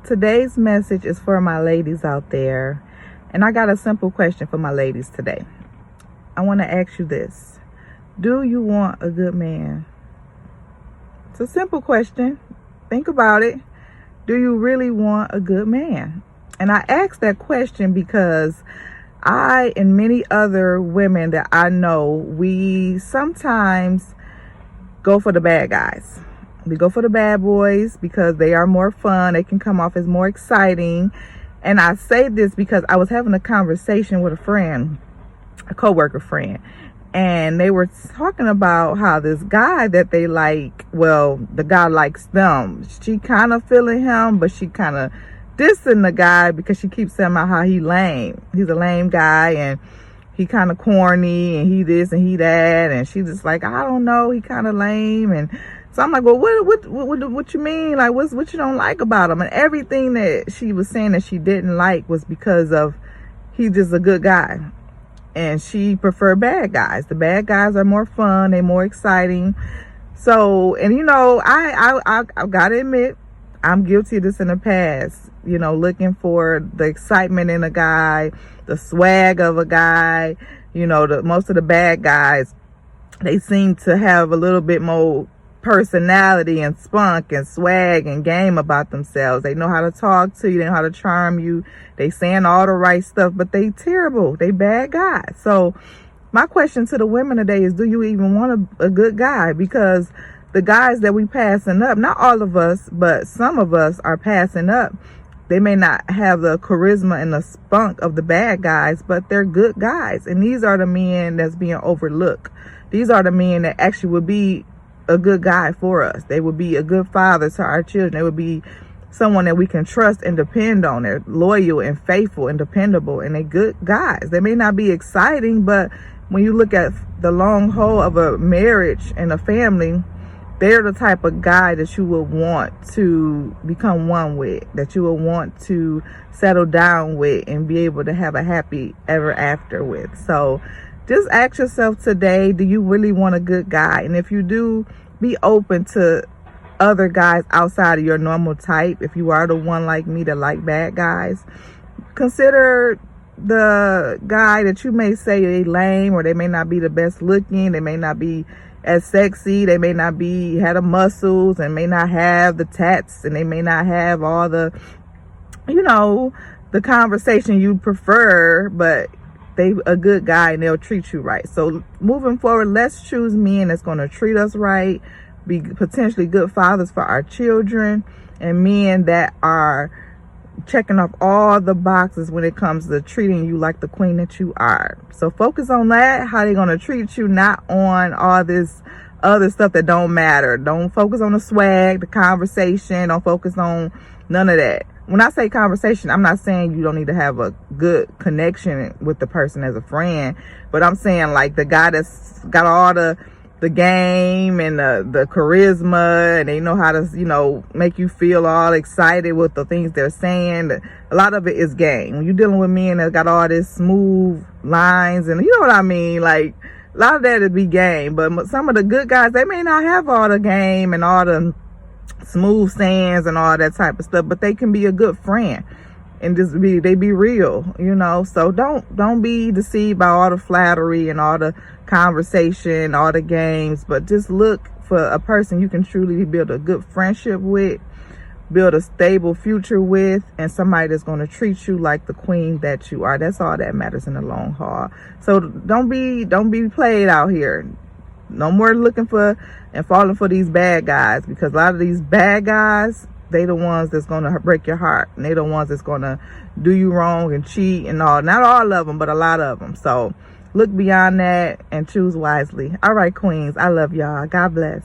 Today's message is for my ladies out there, and I got a simple question for my ladies today. I want to ask you this: do you want a good man? It's a simple question. Think about it. Do you really want a good man? And I ask that question because I and many other women that I know, we sometimes go for the bad guys. We go for the bad boys because they are more fun. They can come off as more exciting. And I say this because I was having a conversation with a friend, a coworker friend, and they were talking about how this guy that they like, well, the guy likes them. She kind of feeling him, but she kind of dissing the guy because she keeps saying about how he lame. He's a lame guy, and he kind of corny, and he this and he that, and she's just like, I don't know, he kind of lame. And so I'm like, well, what you mean? Like, what you don't like about him? And everything that she was saying that she didn't like was because of he's just a good guy, and she preferred bad guys. The bad guys are more fun, they're more exciting. So, and you know, I gotta admit, I'm guilty of this in the past. You know, looking for the excitement in a guy, the swag of a guy. You know, most of the bad guys, they seem to have a little bit more personality and spunk and swag and game about themselves. They know how to talk to you, they know how to charm you, they saying all the right stuff, but they terrible, they bad guys. So my question to the women today is, do you even want a good guy? Because the guys that we passing up, not all of us, but some of us are passing up. They may not have the charisma and the spunk of the bad guys, but they're good guys. And these are the men that's being overlooked. These are the men that actually would be a good guy for us. They would be a good father to our children. They would be someone that we can trust and depend on. They're loyal and faithful and dependable, and they're good guys. They may not be exciting, but when you look at the long haul of a marriage and a family, they're the type of guy that you would want to become one with, that you would want to settle down with and be able to have a happy ever after with. So just ask yourself today, do you really want a good guy? And if you do, be open to other guys outside of your normal type. If you are the one like me that like bad guys, consider the guy that you may say they lame, or they may not be the best looking, they may not be as sexy, they may not be had the muscles, and may not have the tats, and they may not have all the, you know, the conversation you prefer, but they a good guy and they'll treat you right. So moving forward, let's choose men that's going to treat us right, be potentially good fathers for our children, and men that are checking off all the boxes when it comes to treating you like the queen that you are. So focus on that, how they're going to treat you, not on all this other stuff that don't matter. Don't focus on the swag, the conversation. Don't focus on none of that. When I say conversation, I'm not saying you don't need to have a good connection with the person as a friend, but I'm saying like the guy that's got all the game and the charisma, and they know how to, you know, make you feel all excited with the things they're saying. A lot of it is game. When you're dealing with men that got all this smooth lines, and you know what I mean, like a lot of that would be game. But some of the good guys, they may not have all the game and all the smooth sayings and all that type of stuff, but they can be a good friend and just they be real, you know. So don't be deceived by all the flattery and all the conversation, all the games, but just look for a person you can truly build a good friendship with, build a stable future with, and somebody that's going to treat you like the queen that you are. That's all that matters in the long haul. So don't be played out here. No more looking for and falling for these bad guys, because a lot of these bad guys, they the ones that's going to break your heart, and they the ones that's going to do you wrong and cheat and all. Not all of them, but a lot of them. So look beyond that and choose wisely. All right, queens, I love y'all. God bless.